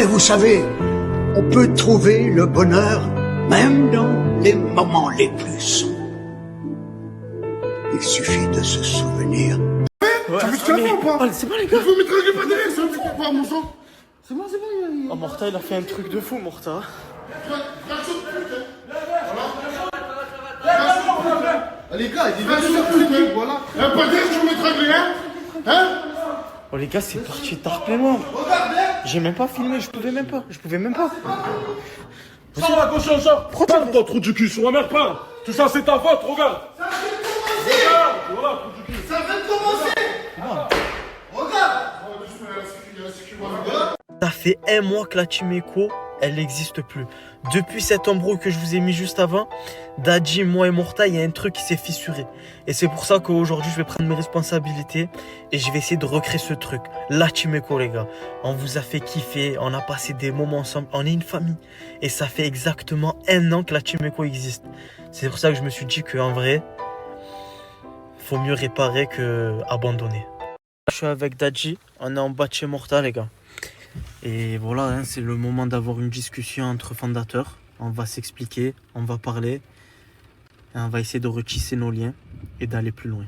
vous savez, on peut trouver le bonheur même dans les moments les plus sombres. Il suffit de se souvenir. Ouais, t'as vu ce qu'il a fait ou pas? C'est bon les gars. Vous m'étrangler pas derrière, c'est un truc ou pas, mon sang? C'est bon, Oh, Morta, il a fait un truc de fou, Morta. Les gars, il va sur pute, voilà. Pas dire que tu m'étrangler, hein? Oh les gars, c'est parti tarpément. J'ai même pas filmé, je pouvais même pas. Sors la conscience, sors. Parle-toi, trou du cul, sur ma mère, parle. Tout ça, c'est ta faute, regarde. Regarde, voilà, trou du cul. Ça vient de commencer. Regarde. Ça fait un mois que la Team Echo, elle n'existe plus. Depuis cet embrouille que je vous ai mis juste avant, Dadji, moi et Morta, il y a un truc qui s'est fissuré. Et c'est pour ça qu'aujourd'hui, je vais prendre mes responsabilités et je vais essayer de recréer ce truc. La Team Echo, les gars. On vous a fait kiffer, on a passé des moments ensemble, on est une famille. Et ça fait exactement un an que la Team Echo existe. C'est pour ça que je me suis dit qu'en vrai, faut mieux réparer que abandonner. Je suis avec Dadji, on est en bas de chez Morta, les gars. Et voilà, hein, c'est le moment d'avoir une discussion entre fondateurs. On va s'expliquer, on va parler, et on va essayer de retisser nos liens et d'aller plus loin.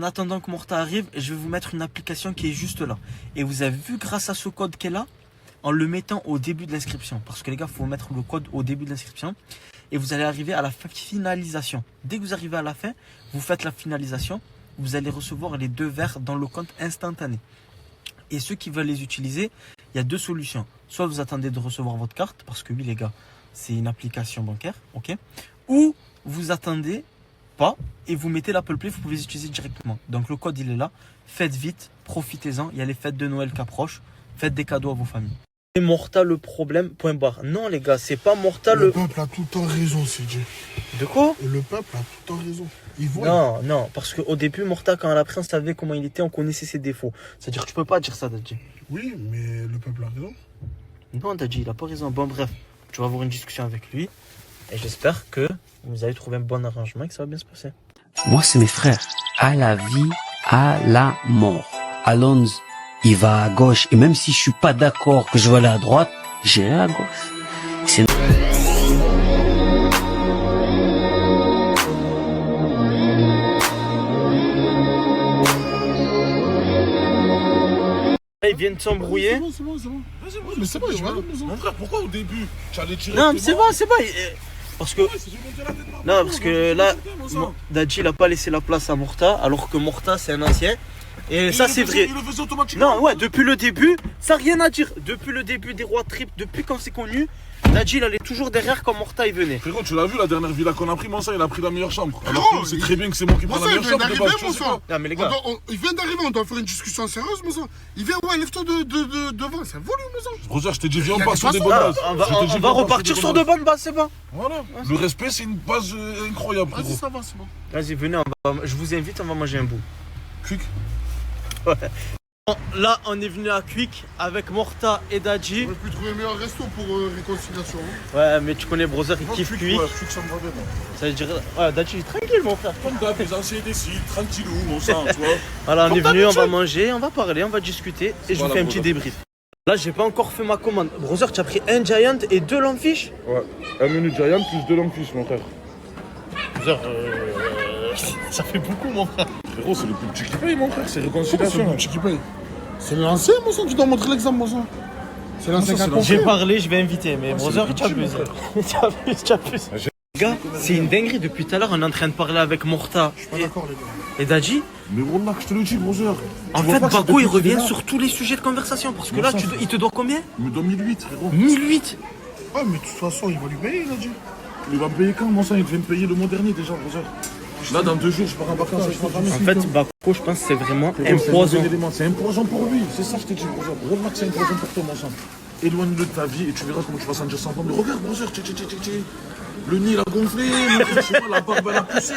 En attendant que Morta arrive, je vais vous mettre une application qui est juste là. Et vous avez vu grâce à ce code qu'elle a, en le mettant au début de l'inscription. Parce que les gars, il faut mettre le code au début de l'inscription. Et vous allez arriver à la finalisation. Dès que vous arrivez à la fin, vous faites la finalisation. Vous allez recevoir les 2 verres dans le compte instantané. Et ceux qui veulent les utiliser, il y a 2 solutions. Soit vous attendez de recevoir votre carte, parce que oui les gars, c'est une application bancaire, ok. Ou vous attendez pas et vous mettez l'Apple Pay, vous pouvez les utiliser directement. Donc le code il est là, faites vite, profitez-en, il y a les fêtes de Noël qui approchent, faites des cadeaux à vos familles. C'est Morta le problème, point barre. Non les gars, c'est pas Morta Le peuple a tout le temps raison, CJ. De quoi? Le peuple a tout le temps raison. Il voit. Non, parce qu'au début, Morta, quand elle a pris, on savait comment il était, on connaissait ses défauts. C'est-à-dire que tu peux pas dire ça, Dadji. Oui, mais le peuple a raison. Non, Dadji, il a pas raison. Bon, bref, tu vas avoir une discussion avec lui. Et j'espère que vous allez trouver un bon arrangement et que ça va bien se passer. Moi, c'est mes frères. À la vie, à la mort. Alonso, il va à gauche. Et même si je suis pas d'accord que je vais aller à droite, j'irai à gauche. C'est... Ils viennent s'embrouiller. C'est bon. Mais c'est bon, je vais aller, Mon frère, pourquoi au début tu allais tirer? Non, mais c'est bon. Parce que... Non, parce que là, Dadji, il a pas laissé la place à Morta, alors que Morta, c'est un ancien. Et ça, c'est vrai. Il le faisait automatiquement. Non, ouais, depuis le début, ça n'a rien à dire. Depuis le début des rois trip, depuis quand c'est connu, Dadji, il allait toujours derrière quand Morta, il venait. Frérot, tu l'as vu la dernière villa qu'on a pris, mon sang, il a pris la meilleure chambre. Alors que c'est très bien que c'est moi qui prends la meilleure chambre de base. Tu sais pas. Non, mais les gars. Il vient d'arriver, on doit faire une discussion sérieuse, mon sang. Il vient, ouais, lève-toi devant, c'est voulu, mon sang. Roger, je t'ai dit, viens, on part sur des bonnes bases. On va repartir sur de bonnes bases, c'est bon. Voilà. Le respect, c'est une base incroyable, frérot. Vas-y, ça va, c'est bon. Vas-y, venez, je vous invite, on va manger un bout. Quick. Ouais. Bon, là, on est venu à Quick avec Morta et Dadji. On aurait pu trouver un meilleur resto pour réconciliation. Ouais, mais tu connais Brother, il kiffe Quick. Ouais, Quick, ça me va bien. Ça veut dire. Ouais, Dadji, tranquille, mon frère. Comme d'hab, les anciens décident, tranquillou, mon sang, tu vois. Voilà, on est venu, on va manger, on va parler, on va discuter et je vous fais un petit débrief. Là, j'ai pas encore fait ma commande. Brother, tu as pris un Giant et 2 Longfish? Ouais, un menu Giant plus 2 Longfish, mon frère. Brother, ça fait beaucoup, mon frère. Frérot, c'est le plus petit qui paye, mon frère, c'est réconciliation. C'est le petit qui paye. C'est l'ancien, mon sang, tu dois montrer l'exemple, mon sang. C'est l'ancien qui a compris. J'ai parlé, je vais inviter, mais Brother, tu abuses. Tu abuses. Les gars, c'est une dinguerie. Depuis tout à l'heure, on est en train de parler avec Morta Je suis pas d'accord, les gars. et Dadji. Mais Wallah, je te le dis, Brother. En fait, Bako, il revient sur tous les sujets de conversation. Parce que là, il te doit combien? Il me donne 1008, frérot. 1008. Ouais, mais de toute façon, il va lui payer, il a dit. Il va me payer quand, mon sang? Il devait me payer le mois dernier déjà, Brother. Là, dans 2 jours, je pars en vacances avec ma famille. En fait, Bako, je pense que c'est vraiment un C'est poison. C'est un poison pour lui, c'est ça que je t'ai dit, Brother. Wallah, que c'est un poison pour toi, mon sang. Éloigne-le de ta vie et tu verras comment tu vas sentir sans femme. Mais regarde, Brother, le nez il a gonflé, la barbe elle a poussé.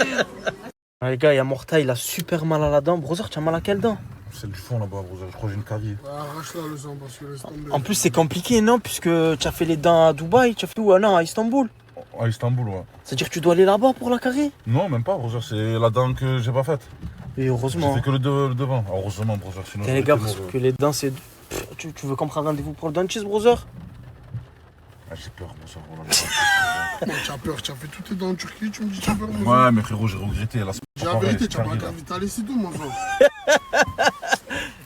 Ah, les gars, il y a Morta, il a super mal à la dent. Brother, tu as mal à quelle dent? C'est du fond là-bas, Brother, je crois que j'ai une carie. Arrache-la le sang parce que laisse tomber. En plus, c'est compliqué, non? Puisque tu as fait les dents à Dubaï, tu as fait où? Non, à Istanbul. À Istanbul, ouais. C'est-à-dire que tu dois aller là-bas pour la carré? Non, même pas, Brother, c'est la dent que j'ai pas faite. Et J'ai heureusement. fait que le devant. Heureusement, Brother, sinon. Les gars, parce que les dents, c'est Tu veux qu'on prenne rendez-vous pour le dentiste, brother? Ah, j'ai peur, mon sang. Tu as peur, tu as fait toutes tes dents en Turquie, tu me dis tu as peur, mon sang. Ouais, mais frérot, j'ai regretté. Là, J'ai la vérité, tu as pas la carte vitale et c'est tout, mon sang.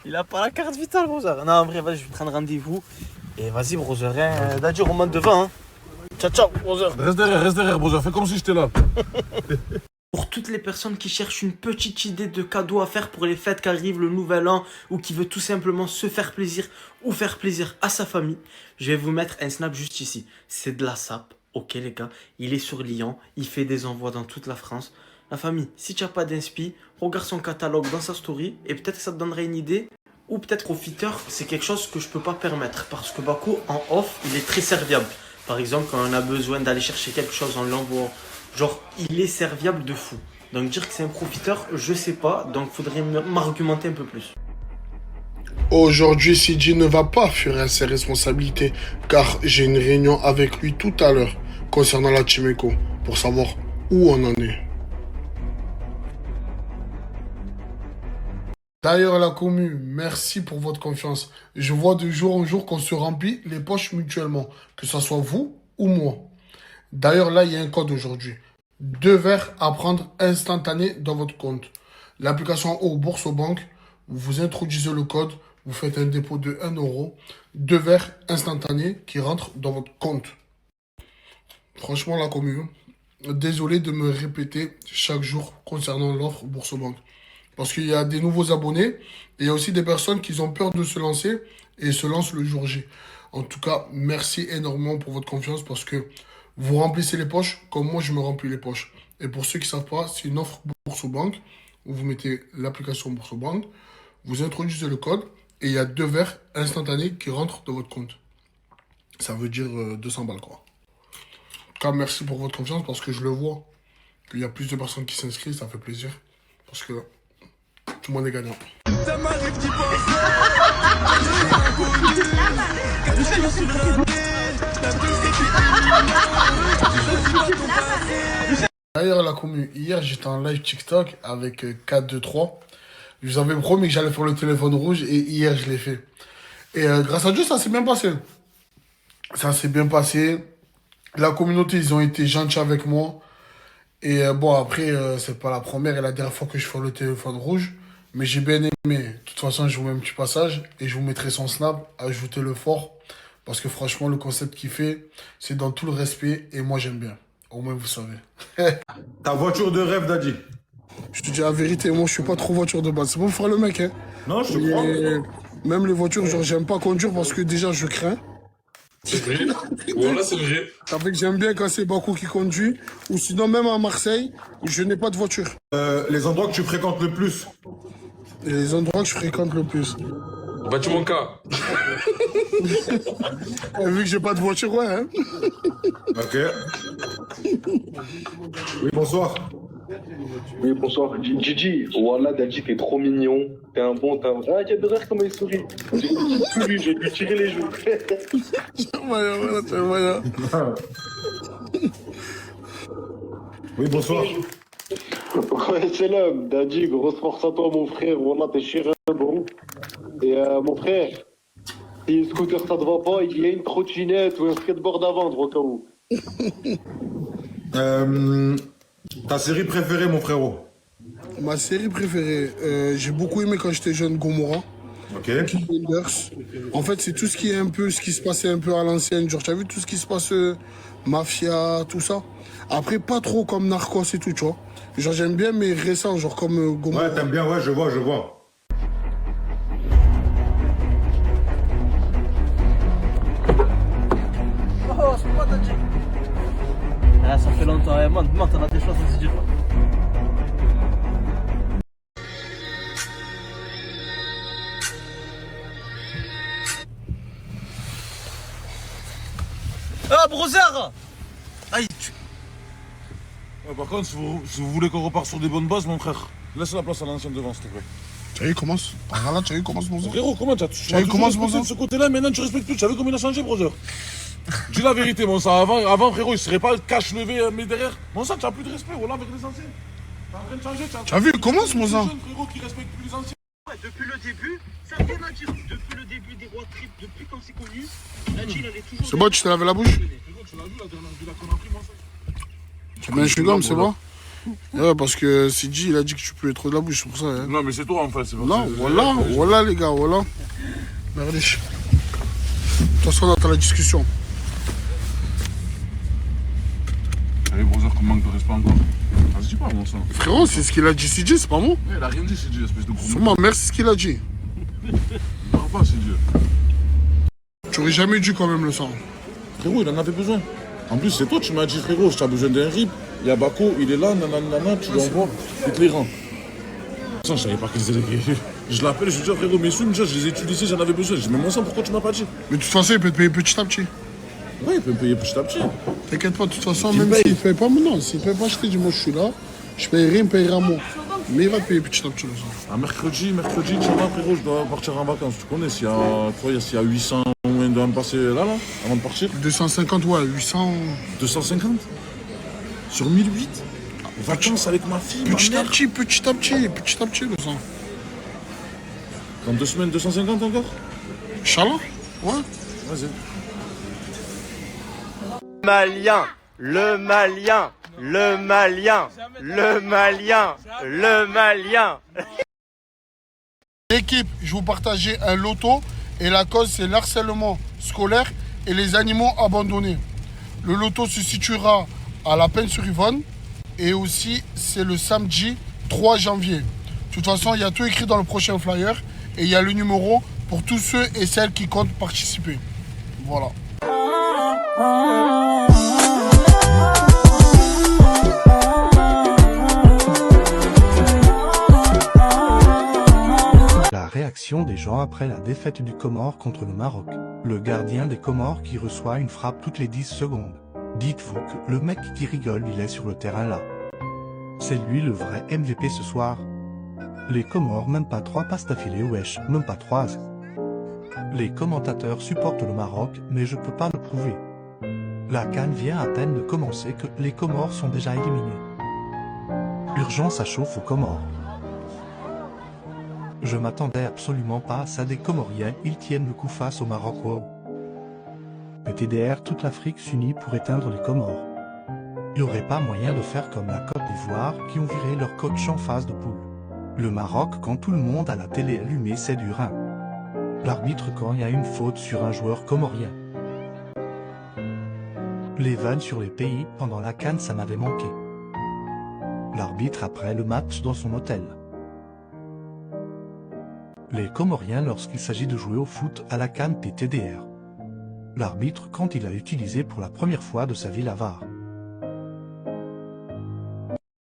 Il a pas la carte vitale, brother. Non, en vrai, vas-y, je vais prendre rendez-vous. Et vas-y, brother, hein. Dadji, on monte devant, hein. Ciao, ciao, brother. Reste derrière, brother. Fais comme si j'étais là. Pour toutes les personnes qui cherchent une petite idée de cadeau à faire pour les fêtes qui arrivent, le nouvel an, ou qui veut tout simplement se faire plaisir ou faire plaisir à sa famille, je vais vous mettre un snap juste ici. C'est de la sape, ok les gars, il est sur Lyon, il fait des envois dans toute la France. La famille, si tu n'as pas d'inspi, regarde son catalogue dans sa story et peut-être que ça te donnera une idée. Ou peut-être profiteur, c'est quelque chose que je peux pas permettre parce que Bako en off, il est très serviable. Par exemple, quand on a besoin d'aller chercher quelque chose, on l'envoie. Genre, il est serviable de fou. Donc dire que c'est un profiteur, je sais pas. Donc faudrait m'argumenter un peu plus. Aujourd'hui, CJ ne va pas fuir à ses responsabilités car j'ai une réunion avec lui tout à l'heure concernant la Team Echo pour savoir où on en est. D'ailleurs, la commu, merci pour votre confiance. Je vois de jour en jour qu'on se remplit les poches mutuellement, que ce soit vous ou moi. D'ailleurs, là, il y a un code aujourd'hui. 2 verres à prendre instantané dans votre compte. L'application au Bourse-Bank, vous introduisez le code, vous faites un dépôt de 1 euro. 2 verres instantanés qui rentrent dans votre compte. Franchement, la commu, désolé de me répéter chaque jour concernant l'offre Bourse-Bank. Parce qu'il y a des nouveaux abonnés et il y a aussi des personnes qui ont peur de se lancer et se lancent le jour J. En tout cas, merci énormément pour votre confiance parce que vous remplissez les poches comme moi je me remplis les poches. Et pour ceux qui ne savent pas, c'est une offre Bourse-Bank où vous mettez l'application Bourse-Bank, vous introduisez le code et il y a 2 verres instantanés qui rentrent dans votre compte. Ça veut dire 200 balles quoi. En tout cas, merci pour votre confiance parce que je le vois. Qu'il y a plus de personnes qui s'inscrivent, ça fait plaisir. Parce que tout le monde est gagnant. Ça m'arrive d'y penser. D'ailleurs, la commu, hier j'étais en live TikTok avec 423. Je vous avais promis que j'allais faire le téléphone rouge et hier je l'ai fait. Et grâce à Dieu, ça s'est bien passé. Ça s'est bien passé. La communauté, ils ont été gentils avec moi. Et bon, après, c'est pas la première et la dernière fois que je fais le téléphone rouge. Mais j'ai bien aimé. De toute façon, je vous mets un petit passage et je vous mettrai son snap. Ajoutez-le fort. Parce que franchement, le concept qu'il fait, c'est dans tout le respect. Et moi, j'aime bien. Au moins, vous savez. Ta voiture de rêve, Dadji. Je te dis la vérité, moi, je suis pas trop voiture de base. C'est pas pour faire le mec, hein. Non, je te crois. Même les voitures, genre, j'aime pas conduire parce que déjà, je crains. C'est vrai. Voilà, c'est vrai. Ça fait que j'aime bien quand c'est Bako qui conduit. Ou sinon, même à Marseille, je n'ai pas de voiture. Les endroits que tu fréquentes le plus. Et les endroits que je fréquente le plus. Bâtiment K. Vu que j'ai pas de voiture, ouais, hein. Ok. Oui, bonsoir. Oui, bonsoir. Gigi, voilà, Dadji, t'es trop mignon. T'es un bon, Ah, Kader, comment il sourit. J'ai lui, je vais lui tirer les joues. Voilà. Oui, bonsoir. Ouais, c'est l'homme. Dadji, grosse force à toi, mon frère. Voilà, t'es cher, bro. Et mon frère, si le scooter ça te va pas, il y a une trottinette ou un skateboard à vendre au cas où. Ta série préférée, mon frérot? Ma série préférée, j'ai beaucoup aimé quand j'étais jeune Gomorrah. Ok. Killers. En fait, c'est tout ce qui est un peu, ce qui se passait un peu à l'ancienne. Genre, tu as vu tout ce qui se passe, mafia, tout ça. Après, pas trop comme Narcos et tout, tu vois. Genre, j'aime bien, mais récents, genre comme Gomorrah. Ouais, t'aimes bien, ouais, je vois. Oh, c'est pas Dadji. Ah, ça fait longtemps, man, t'en as des choses à se dire. Ah, brother! Aïe, Ouais, par contre, si vous voulez qu'on reparte sur des bonnes bases, mon frère, laisse la place à l'ancienne devant, s'il te plaît. Tu as vu, commence. Ah là, tu as vu, commence, mon sang. Frérot, comment tu as commence, mon sang. de ce côté-là, maintenant tu respectes plus. Tu as vu comment il a changé, brother? Dis la vérité, mon sang. Avant, frérot, il serait pas cache levé, mais derrière. Mon sang, tu as plus de respect, voilà, avec les anciens. T'es en train de changer, Tu as vu, commence, mon sang. jeune frérot qui respecte plus les anciens. Ouais, depuis le début, ça n'a rien à dire. Depuis le début des road trips, depuis quand c'est connu, Nadji, il allait toujours. C'est bon, tu t'es lavé la bouche? Frérot, tu l'as vu la dernière villa qu'on a pris, moi, ça? Tu mets un chewing-gum, c'est bon? Ouais, parce que Sidi, il a dit que tu peux trop de la bouche, c'est pour ça. Hein. Non, mais c'est toi, en fait. C'est Non, voilà les gars, voilà. Regardez. De toute façon, on attend la discussion. Allez, brother, comme manque de respect encore. Vas-y, dis pas, mon sang. Frérot, c'est ce qu'il a dit Sidi, c'est pas moi. Il a rien dit, c'est Dieu, espèce de gros. Sur ma mère, c'est ce qu'il a dit. Non, pas, c'est Dieu. Tu aurais jamais dû quand même le sang. Frérot, il en avait besoin. En plus, c'est toi, tu m'as dit, frérot, tu as besoin d'un rip. Il y a Bako, il est là, nanana, tu l'envoies, il te les rend. Ça, je savais pas qu'ils étaient. Je l'appelle, je lui dis, frérot, mes sous, je les ai utilisés, j'en avais besoin. Je dis, mais mon sang, pourquoi tu m'as pas dit? Mais de toute façon, il peut te payer petit à petit. Ouais, il peut me payer petit à petit. T'inquiète pas, de toute façon, Il même paye. s'il ne paye pas, non, s'il ne paye pas, je te dis, moi je suis là, je payerai, il me payera moi. Mais il va te payer petit à petit le sang. Un mercredi, tu vois, frérot, je dois partir en vacances. Tu connais, s'il y a 800 au moins de me passer là, avant de partir. 250, ouais, 800. 250 sur 1008. Vacances avec ma fille, Petit ma à mère. petit, petit à petit le sang. Dans 2 semaines, 250 encore? Inch'Allah, ouais. Vas-y. Malien, le malien, le malien, le malien, le malien. L'équipe, je vous partageais un loto et la cause c'est l'harcèlement scolaire et les animaux abandonnés. Le loto se situera à La Penne-sur-Yvonne et aussi c'est le samedi 3 janvier. De toute façon, il y a tout écrit dans le prochain flyer et il y a le numéro pour tous ceux et celles qui comptent participer. Voilà. La réaction des gens après la défaite du Comore contre le Maroc. Le gardien des Comores qui reçoit une frappe toutes les 10 secondes. Dites-vous que le mec qui rigole, il est sur le terrain là. C'est lui le vrai MVP ce soir. Les Comores même pas 3 passes d'affilée, wesh, même pas 3. Les commentateurs supportent le Maroc, mais je peux pas le prouver. La CAN vient à peine de commencer que les Comores sont déjà éliminés. Urgence à chauffe aux Comores. Je m'attendais absolument pas à ça des Comoriens, ils tiennent le coup face au Maroc, wow. PTDR, toute l'Afrique s'unit pour éteindre les Comores. Il n'y aurait pas moyen de faire comme la Côte d'Ivoire qui ont viré leur coach en phase de poule. Le Maroc, quand tout le monde a la télé allumée, c'est du rein. L'arbitre quand il y a une faute sur un joueur comorien. Les vannes sur les pays pendant la CAN, ça m'avait manqué. L'arbitre après le match dans son hôtel. Les Comoriens lorsqu'il s'agit de jouer au foot à la CAN PTDR. L'arbitre quand il a utilisé pour la première fois de sa vie la VAR.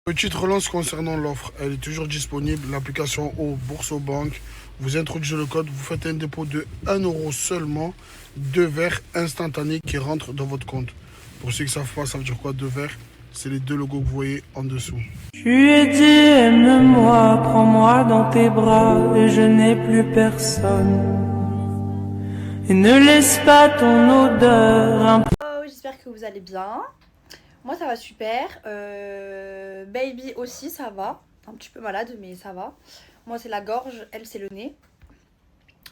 Petite relance concernant l'offre, elle est toujours disponible. L'application au Boursobank, vous introduisez le code, vous faites un dépôt de 1 € seulement, 2 verres instantanés qui rentrent dans votre compte. Pour ceux qui ne savent pas, ça veut dire quoi 2 verres? C'est les 2 logos que vous voyez en dessous. Je lui ai dit aime-moi, prends-moi dans tes bras et je n'ai plus personne. Et ne laisse pas ton odeur. Oh, j'espère que vous allez bien. Moi ça va super. Baby aussi ça va. Un petit peu malade mais ça va. Moi c'est la gorge, elle c'est le nez.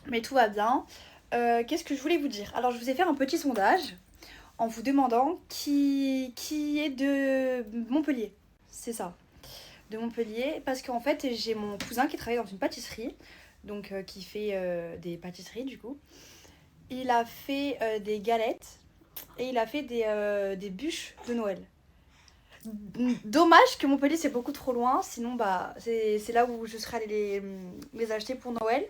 Mais tout va bien. Qu'est-ce que je voulais vous dire? Alors je vous ai fait un petit sondage en vous demandant qui est de Montpellier. C'est ça, de Montpellier. Parce qu'en fait j'ai mon cousin qui travaille dans une pâtisserie. Donc qui fait des pâtisseries du coup. Il a fait des galettes. Et il a fait des bûches de Noël. Dommage que Montpellier c'est beaucoup trop loin. Sinon bah c'est là où je serais allée les acheter pour Noël.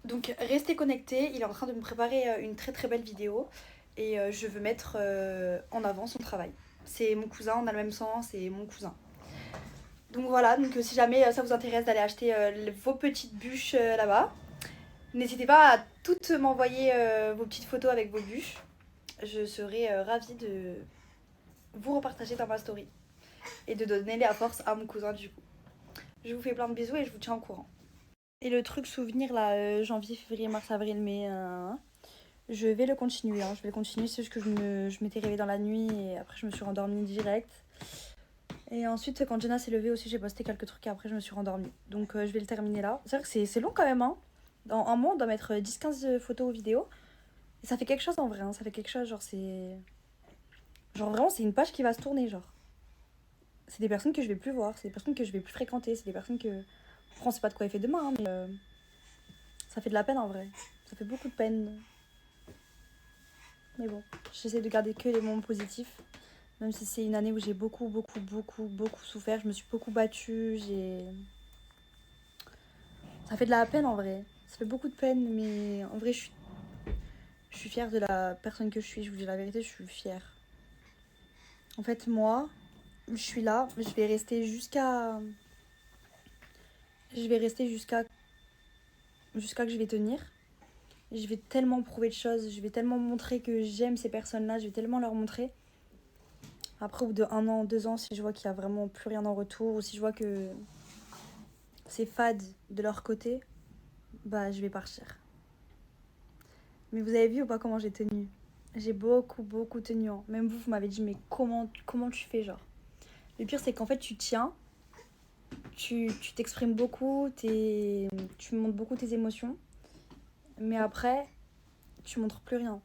Donc restez connectés. Il est en train de me préparer une très très belle vidéo. Et je veux mettre en avant son travail. C'est mon cousin, on a le même sang, c'est mon cousin. Donc voilà, donc si jamais ça vous intéresse d'aller acheter vos petites bûches là-bas, n'hésitez pas à toutes m'envoyer vos petites photos avec vos bûches. Je serai ravie de vous repartager dans ma story. Et de donner la force à mon cousin du coup. Je vous fais plein de bisous et je vous tiens au courant. Et le truc souvenir là, janvier, février, mars, avril, mai, je vais le continuer. Je vais le continuer, c'est juste que je m'étais réveillée dans la nuit et après je me suis rendormie direct. Et ensuite, quand Jenna s'est levée aussi, j'ai posté quelques trucs et après, je me suis rendormie. Donc, je vais le terminer là. C'est vrai que c'est long quand même, hein. Dans un mois, on doit mettre 10-15 photos ou vidéos. Et ça fait quelque chose en vrai, hein. Ça fait quelque chose, genre, c'est. Genre, vraiment, c'est une page qui va se tourner, genre. C'est des personnes que je vais plus voir, c'est des personnes que je vais plus fréquenter, c'est des personnes que. Après, on sait pas de quoi il fait demain, hein, mais. Ça fait de la peine en vrai. Ça fait beaucoup de peine. Mais bon, j'essaie de garder que les moments positifs. Même si c'est une année où j'ai beaucoup souffert. Je me suis beaucoup battue. Ça fait de la peine en vrai. Ça fait beaucoup de peine, mais en vrai, je suis fière de la personne que je suis. Je vous dis la vérité, je suis fière. En fait, moi, je suis là. Je vais rester jusqu'à que je vais tenir. Je vais tellement prouver de choses. Je vais tellement montrer que j'aime ces personnes-là. Je vais tellement leur montrer. Après, au bout de 1 an, 2 ans, si je vois qu'il n'y a vraiment plus rien en retour, ou si je vois que c'est fade de leur côté, bah je vais partir. Mais vous avez vu ou pas comment j'ai tenu? J'ai beaucoup tenu. Hein. Même vous m'avez dit, mais comment tu fais, genre? Le pire, c'est qu'en fait, tu tiens, tu t'exprimes beaucoup, tu montres beaucoup tes émotions, mais après, tu montres plus rien.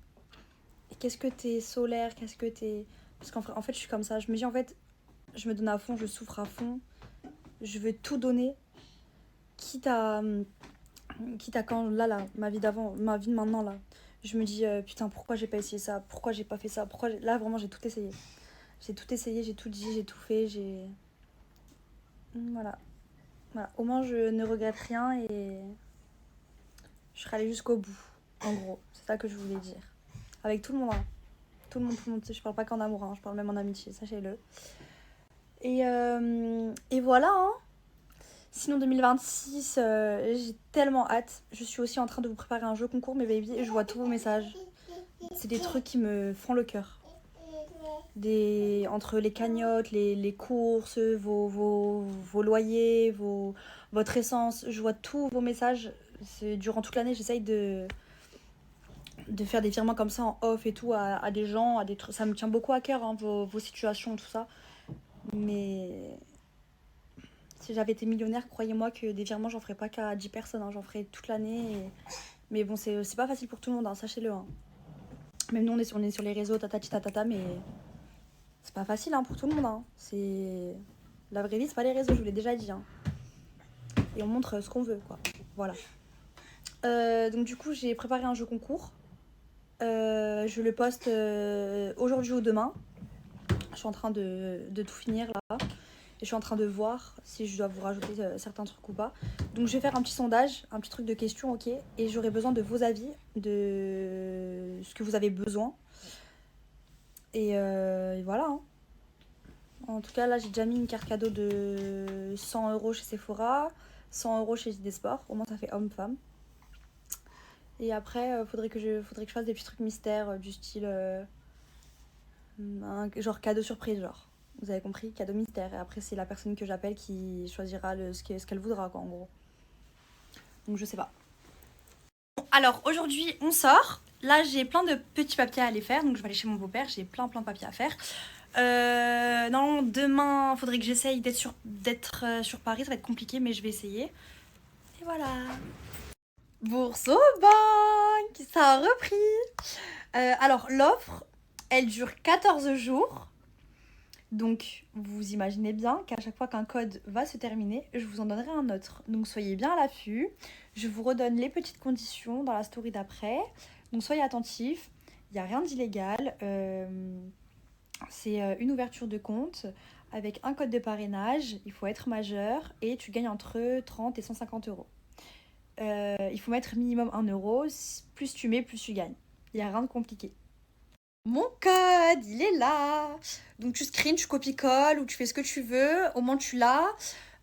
Et qu'est-ce que t'es solaire, qu'est-ce que t'es... Parce qu'en fait, je suis comme ça. Je me dis, en fait, je me donne à fond, je souffre à fond. Je veux tout donner. Quitte à quand, là, ma vie d'avant, ma vie de maintenant, là. Je me dis, putain, pourquoi j'ai pas essayé ça? Pourquoi j'ai pas fait ça? Là, vraiment, j'ai tout essayé. J'ai tout essayé, j'ai tout dit, j'ai tout fait, Voilà. Au moins, je ne regrette rien et je serai allée jusqu'au bout. En gros, c'est ça que je voulais dire. Avec tout le monde, hein. Tout le monde. Je parle pas qu'en amour, hein. Je parle même en amitié, sachez-le. Et voilà, hein. Sinon, 2026, j'ai tellement hâte. Je suis aussi en train de vous préparer un jeu concours, mes baby, et je vois tous vos messages. C'est des trucs qui me font le cœur. Entre les cagnottes, les courses, vos loyers, votre essence, je vois tous vos messages. Durant toute l'année, j'essaye de faire des virements comme ça en off et tout à des gens, à des trucs. Ça me tient beaucoup à cœur, hein, vos situations, tout ça. Mais si j'avais été millionnaire, croyez-moi que des virements, j'en ferais pas qu'à 10 personnes, hein, j'en ferais toute l'année. Mais bon, c'est pas facile pour tout le monde, hein, sachez-le. Hein. Même nous, on est sur les réseaux, tatata, mais c'est pas facile, hein, pour tout le monde. Hein. La vraie vie, c'est pas les réseaux, je vous l'ai déjà dit. Hein. Et on montre ce qu'on veut, quoi. Voilà. Donc du coup, j'ai préparé un jeu concours. Je le poste aujourd'hui ou demain. Je suis en train de tout finir là. Et je suis en train de voir si je dois vous rajouter certains trucs ou pas. Donc je vais faire un petit sondage, un petit truc de questions, ok. Et j'aurai besoin de vos avis, de ce que vous avez besoin. Et voilà. Hein. En tout cas, là, j'ai déjà mis une carte cadeau de 100 € chez Sephora, 100 € chez JD Sport. Au moins, ça fait homme-femme. Et après, faudrait que je fasse des petits trucs mystères du style genre cadeau surprise, genre. Vous avez compris, cadeau mystère. Et après, c'est la personne que j'appelle qui choisira ce qu'elle voudra, quoi, en gros. Donc, je sais pas. Alors, aujourd'hui, on sort. Là, j'ai plein de petits papiers à aller faire. Donc, je vais aller chez mon beau-père. J'ai plein de papiers à faire. Non, demain, faudrait que j'essaye d'être sur Paris. Ça va être compliqué, mais je vais essayer. Et voilà. Bourse aux banques, ça a repris. Alors, l'offre, elle dure 14 jours. Donc, vous imaginez bien qu'à chaque fois qu'un code va se terminer, je vous en donnerai un autre. Donc, soyez bien à l'affût. Je vous redonne les petites conditions dans la story d'après. Donc, soyez attentifs. Il n'y a rien d'illégal. C'est une ouverture de compte avec un code de parrainage. Il faut être majeur et tu gagnes entre 30 et 150 €. Il faut mettre minimum 1 €. Plus tu mets, plus tu gagnes. Il n'y a rien de compliqué. Mon code, il est là. Donc tu screens, tu copies-colles ou tu fais ce que tu veux. Au moins tu l'as.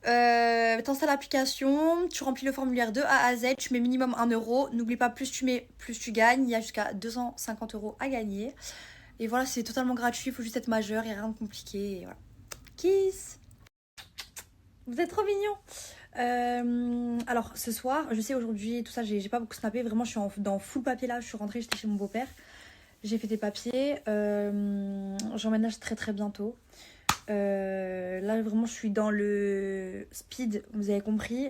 T'installes l'application, tu remplis le formulaire de A à Z, tu mets minimum 1 €. N'oublie pas, plus tu mets, plus tu gagnes. Il y a jusqu'à 250 € à gagner. Et voilà, c'est totalement gratuit, il faut juste être majeur, il n'y a rien de compliqué. Et voilà. Kiss. Vous êtes trop mignons. Alors ce soir, je sais aujourd'hui, tout ça, j'ai pas beaucoup snappé. Vraiment, je suis dans full papier là. Je suis rentrée, j'étais chez mon beau-père. J'ai fait des papiers. J'emménage très bientôt. Là, vraiment, je suis dans le speed, vous avez compris.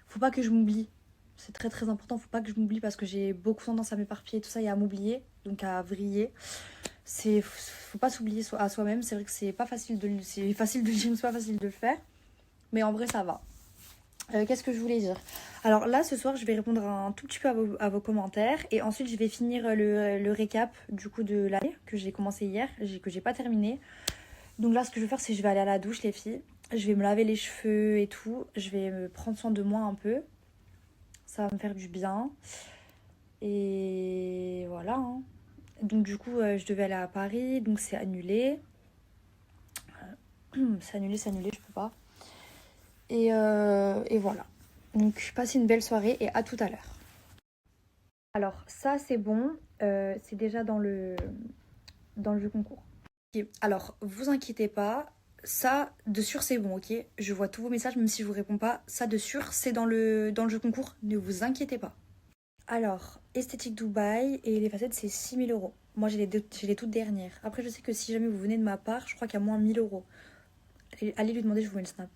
Faut pas que je m'oublie. C'est très très important, faut pas que je m'oublie parce que j'ai beaucoup tendance à m'éparpiller, tout ça, et à m'oublier, donc à vriller. Faut pas s'oublier à soi-même. C'est vrai que c'est pas facile de c'est facile de le dire, mais c'est pas facile de le faire. Mais en vrai, ça va. Qu'est-ce que je voulais dire? Alors là, ce soir, je vais répondre un tout petit peu à vos commentaires. Et ensuite, je vais finir le récap du coup de l'année que j'ai commencé hier, que j'ai pas terminé. Donc là, ce que je vais faire, c'est que je vais aller à la douche, les filles. Je vais me laver les cheveux et tout. Je vais me prendre soin de moi un peu. Ça va me faire du bien. Et voilà. Hein. Donc du coup, je devais aller à Paris. Donc c'est annulé. C'est annulé, je peux pas. Et voilà. Donc passez une belle soirée et à tout à l'heure. Alors ça c'est bon. C'est déjà dans le jeu concours. Okay. Alors vous inquiétez pas. Ça de sûr c'est bon, ok. Je vois tous vos messages même si je vous réponds pas. Ça de sûr c'est dans le jeu concours. Ne vous inquiétez pas. Alors esthétique Dubaï et les facettes c'est 6 000 €. Moi j'ai les toutes dernières. Après je sais que si jamais vous venez de ma part, je crois qu'il y a moins 1 000 €. Allez lui demander, je vous mets le snap.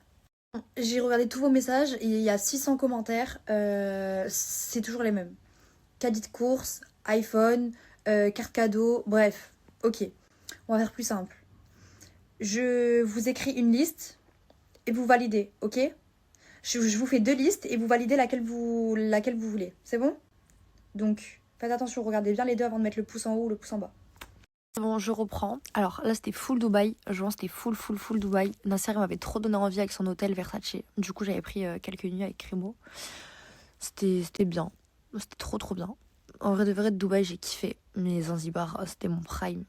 J'ai regardé tous vos messages et il y a 600 commentaires. C'est toujours les mêmes. Caddie de course, iPhone, carte cadeau, bref. Ok, on va faire plus simple. Je vous écris une liste et vous validez, ok? Je vous fais 2 listes et vous validez laquelle vous voulez. C'est bon? Donc, faites attention, regardez bien les deux avant de mettre le pouce en haut ou le pouce en bas. Bon, je reprends. Alors là, c'était full Dubaï. Juin, c'était full Dubaï. Nasser m'avait trop donné envie avec son hôtel Versace. Du coup, j'avais pris quelques nuits avec Crémo. C'était bien. C'était trop bien. En vrai de vrai, de Dubaï, j'ai kiffé. Mais Zanzibar, c'était mon prime.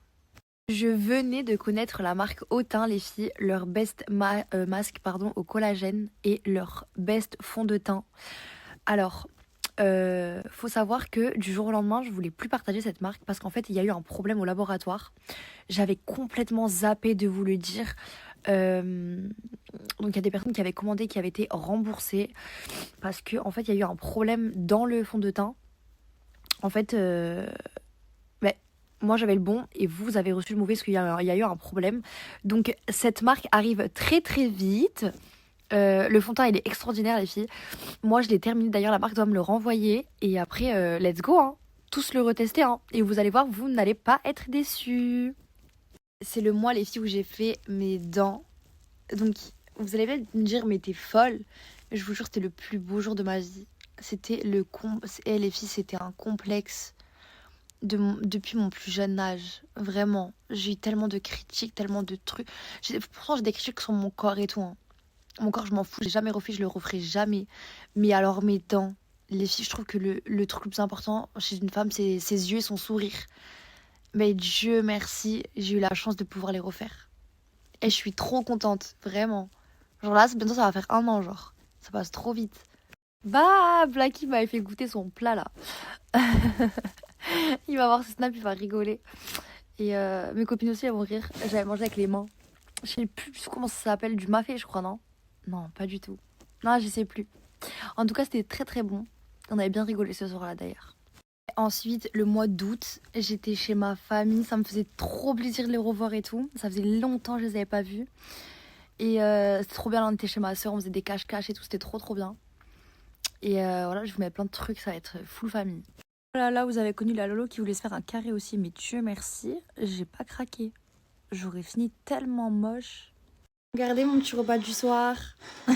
Je venais de connaître la marque Autain, les filles. Leur best masque au collagène et leur best fond de teint. Alors... faut savoir que du jour au lendemain, je voulais plus partager cette marque parce qu'en fait, il y a eu un problème au laboratoire. J'avais complètement zappé de vous le dire. Donc, il y a des personnes qui avaient commandé, qui avaient été remboursées parce que en fait, il y a eu un problème dans le fond de teint. En fait, moi, j'avais le bon et vous avez reçu le mauvais parce qu'il y a eu un problème. Donc, cette marque arrive très vite. Le fond de teint il est extraordinaire les filles. Moi je l'ai terminé, d'ailleurs la marque doit me le renvoyer. Et après let's go hein. Tous le retester hein. Et vous allez voir, vous n'allez pas être déçus. C'est le mois les filles où j'ai fait mes dents. Donc vous allez peut-être me dire mais t'es folle. Je vous jure c'était le plus beau jour de ma vie. C'était les filles c'était un complexe depuis mon plus jeune âge. Vraiment. J'ai eu tellement de critiques, tellement de trucs. Pourtant j'ai des critiques sur mon corps et tout hein. Mon corps, je m'en fous, j'ai jamais refait, je le referai jamais. Mais alors mes dents, les filles, je trouve que le truc le plus important chez une femme, c'est ses yeux et son sourire. Mais Dieu merci, j'ai eu la chance de pouvoir les refaire. Et je suis trop contente, vraiment. Genre là, bientôt ça va faire 1 an, genre. Ça passe trop vite. Bah, Blacky m'avait fait goûter son plat, là. Il va voir ce snap, il va rigoler. Et mes copines aussi, elles vont rire. J'avais mangé avec les mains. Je sais plus comment ça s'appelle, du mafé, je crois, non? Non, pas du tout. Non, je sais plus. En tout cas, c'était très bon. On avait bien rigolé ce soir-là, d'ailleurs. Ensuite, le mois d'août, j'étais chez ma famille. Ça me faisait trop plaisir de les revoir et tout. Ça faisait longtemps que je les avais pas vus. Et c'était trop bien. On était chez ma soeur, on faisait des cache-cache et tout. C'était trop bien. Et voilà, je vous mets plein de trucs. Ça va être full famille. Là, vous avez connu la Lolo qui voulait se faire un carré aussi. Mais Dieu merci, j'ai pas craqué. J'aurais fini tellement moche. Regardez mon petit repas du soir. Il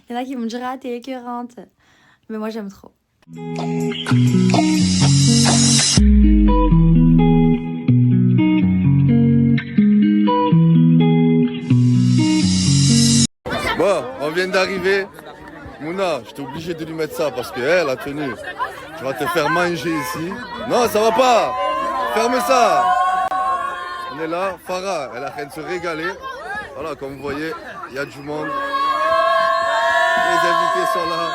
y en a qui vont me dire ah t'es écœurante. Mais moi j'aime trop. Bon, on vient d'arriver. Mouna, j'étais obligé de lui mettre ça parce que la tenue, tu vas te faire manger ici. Non, ça va pas. Ferme ça. On est là, Farah, elle est en train de se régaler. Voilà, comme vous voyez, il y a du monde. Les invités sont là,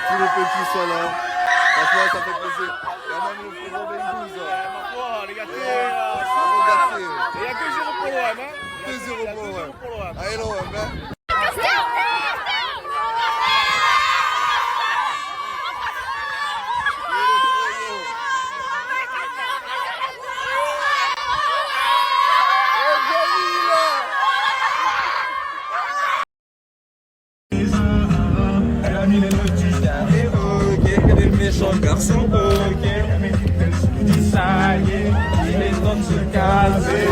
tous les petits sont là. Franchement, ça fait plaisir. Il y a même le frérot Bengouz. Les gâtés. Il n'y a que 0 pour l'OM. 2-0 pour l'OM. Allez l'OM, hein. mon garçon, ok. Ça y est, il est temps de se caser.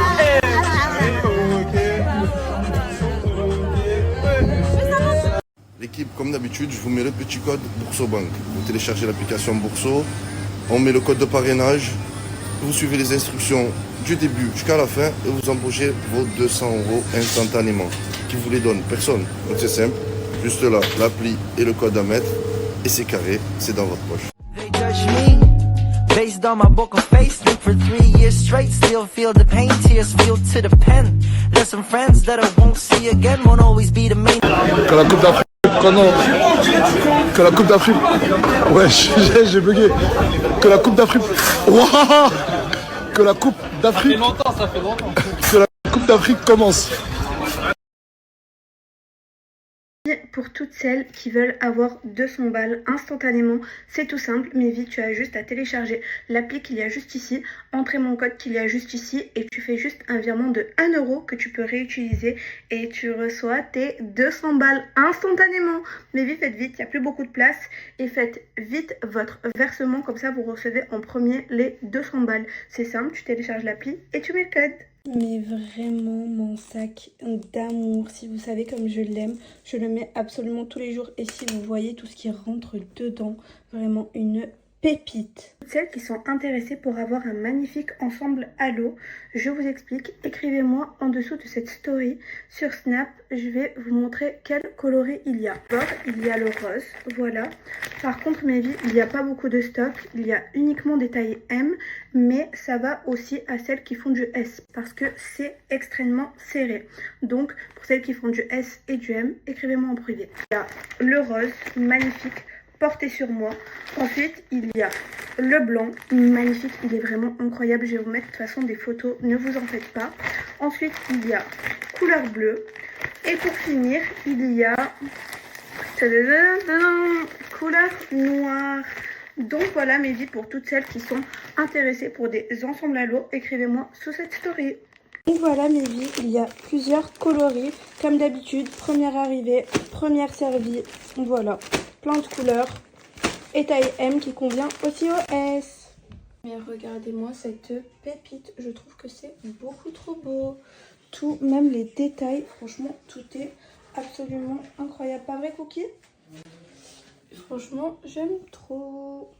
L'équipe, comme d'habitude, je vous mets le petit code BoursoBank. Vous téléchargez l'application Bourso, on met le code de parrainage, vous suivez les instructions du début jusqu'à la fin et vous embauchez vos 200 € instantanément. Qui vous les donne? Personne. Donc c'est simple, juste là, l'appli et le code à mettre, et c'est carré, c'est dans votre poche. Based on my poker face, look for 3 years straight, still feel the pain, tears feel to the pen. There's some friends that I won't see again, won't always be the main. Que la Coupe d'Afrique, que la Coupe d'Afrique, ouais, j'ai bugué. Que la Coupe d'Afrique, waouh, que la Coupe d'Afrique, Ça fait longtemps. que la Coupe d'Afrique commence. Pour toutes celles qui veulent avoir 200 balles instantanément, c'est tout simple, mais vite, tu as juste à télécharger l'appli qu'il y a juste ici, entrer mon code qu'il y a juste ici et tu fais juste un virement de 1 € que tu peux réutiliser et tu reçois tes 200 balles instantanément. Mais vite, faites vite, il n'y a plus beaucoup de place et faites vite votre versement, comme ça vous recevez en premier les 200 balles. C'est simple, tu télécharges l'appli et tu mets le code. Mais vraiment mon sac d'amour, si vous savez comme je l'aime, je le mets absolument tous les jours et si vous voyez tout ce qui rentre dedans, vraiment une pépite. Celles qui sont intéressées pour avoir un magnifique ensemble à l'eau, je vous explique, écrivez-moi en dessous de cette story sur Snap, je vais vous montrer quel coloris il y a. D'abord, il y a le rose, voilà. Par contre, mes vies, il n'y a pas beaucoup de stock, il y a uniquement des tailles M, mais ça va aussi à celles qui font du S, parce que c'est extrêmement serré. Donc, pour celles qui font du S et du M, écrivez-moi en privé. Il y a le rose, magnifique, porté sur moi. Ensuite, il y a le blanc, magnifique, il est vraiment incroyable. Je vais vous mettre de toute façon des photos, ne vous en faites pas. Ensuite, il y a couleur bleue. Et pour finir, il y a couleur noire. Donc voilà mes vies pour toutes celles qui sont intéressées pour des ensembles à l'eau, écrivez-moi sous cette story. Donc voilà mes vies, il y a plusieurs coloris, comme d'habitude, première arrivée, première servie, voilà, plein de couleurs, et taille M qui convient aussi au S. Mais regardez-moi cette pépite, je trouve que c'est beaucoup trop beau. Tout, même les détails, franchement, tout est absolument incroyable. Pas vrai Cookie? Franchement, j'aime trop.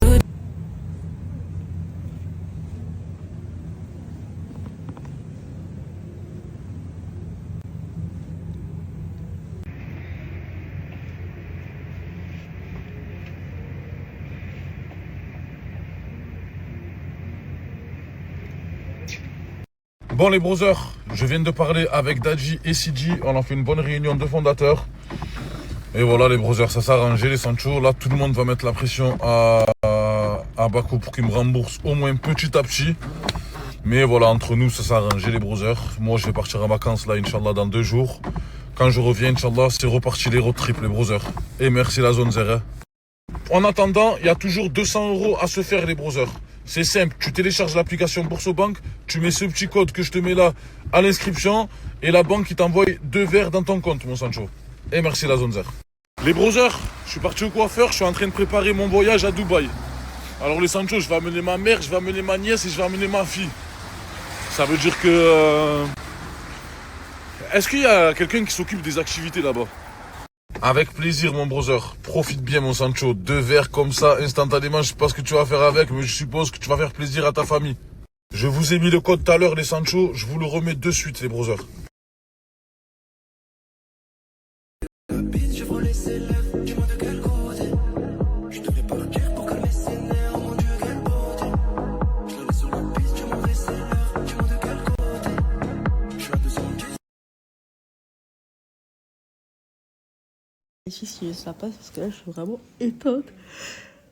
Bon les brothers, je viens de parler avec Dadji et Sidi, on a fait une bonne réunion de fondateurs. Et voilà les brothers, ça s'est arrangé les Sancho. Là tout le monde va mettre la pression à Bakou pour qu'il me rembourse au moins petit à petit. Mais voilà, entre nous ça s'est arrangé les brothers. Moi je vais partir en vacances là, Inch'Allah, dans 2 jours. Quand je reviens, Inch'Allah, c'est reparti les road trips les brothers. Et merci la zone Zera. En attendant, il y a toujours 200 € à se faire les brothers. C'est simple, tu télécharges l'application BoursoBank, tu mets ce petit code que je te mets là à l'inscription et la banque qui t'envoie 2 verres dans ton compte, mon Sancho. Et merci la zone Zer. Les brothers, je suis parti au coiffeur, je suis en train de préparer mon voyage à Dubaï. Alors les Sancho, je vais amener ma mère, je vais amener ma nièce et je vais amener ma fille. Ça veut dire que... Est-ce qu'il y a quelqu'un qui s'occupe des activités là-bas? Avec plaisir mon brother, profite bien mon Sancho, 2 verres comme ça instantanément, je sais pas ce que tu vas faire avec, mais je suppose que tu vas faire plaisir à ta famille. Je vous ai mis le code tout à l'heure les Sancho, je vous le remets de suite les brothers. Si ça passe parce que là je suis vraiment éteinte.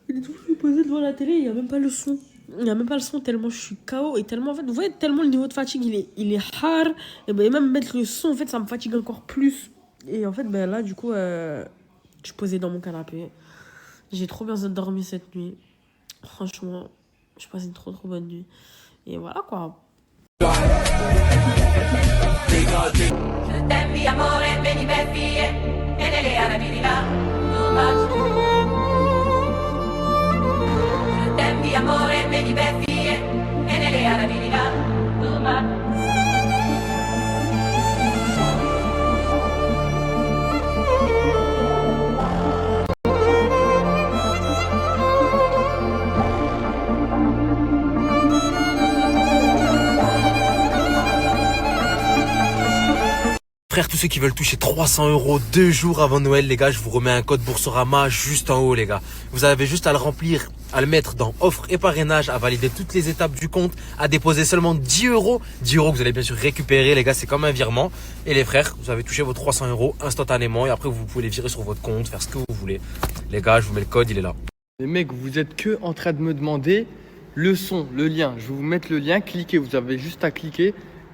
Du coup je suis posée devant la télé, il n'y a même pas le son. Il n'y a même pas le son tellement je suis KO et tellement en fait, vous voyez tellement le niveau de fatigue il est hard. Et ben même mettre le son en fait ça me fatigue encore plus. Et en fait ben là du coup je suis posée dans mon canapé. J'ai trop bien dormi cette nuit. Franchement, je passe une trop bonne nuit. Et voilà quoi. Je t'aime, mi amore, veni per vie, e nelle arabilità, tu baci. amore me di beffie e nelle abilità umane. Frère, tous ceux qui veulent toucher 300 € 2 jours avant Noël, les gars, je vous remets un code Boursorama juste en haut, les gars. Vous avez juste à le remplir, à le mettre dans offre et parrainage, à valider toutes les étapes du compte, à déposer seulement 10 €. 10 € que vous allez bien sûr récupérer, les gars, c'est comme un virement. Et les frères, vous avez touché vos 300 € instantanément et après vous pouvez les virer sur votre compte, faire ce que vous voulez. Les gars, je vous mets le code, il est là. Les mecs, vous êtes que en train de me demander le son, le lien. Je vais vous mettre le lien, cliquez, vous avez juste à cliquer.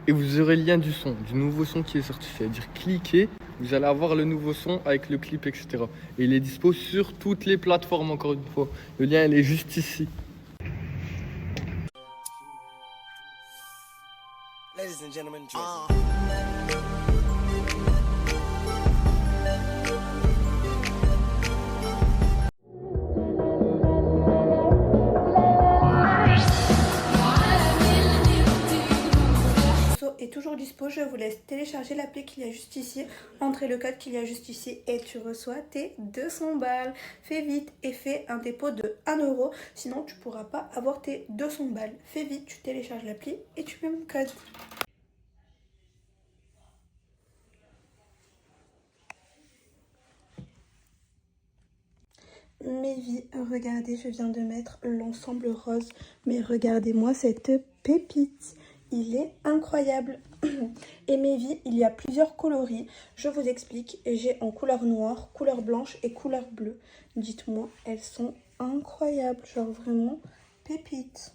Et vous aurez le lien du son, du nouveau son qui est sorti. C'est-à-dire cliquez, vous allez avoir le nouveau son avec le clip, etc. Et il est dispo sur toutes les plateformes, encore une fois. Le lien, il est juste ici. Ladies and gentlemen, est toujours dispo, je vous laisse télécharger l'appli qu'il y a juste ici, entrez le code qu'il y a juste ici et tu reçois tes 200 balles. Fais vite et fais un dépôt de 1 €, sinon tu pourras pas avoir tes 200 balles. Fais vite, tu télécharges l'appli et tu mets mon code. Mes vies, regardez, je viens de mettre l'ensemble rose, mais regardez-moi cette pépite. Il est incroyable. Et mes vies, il y a plusieurs coloris. Je vous explique. J'ai en couleur noire, couleur blanche et couleur bleue. Dites-moi, elles sont incroyables. Genre vraiment pépites.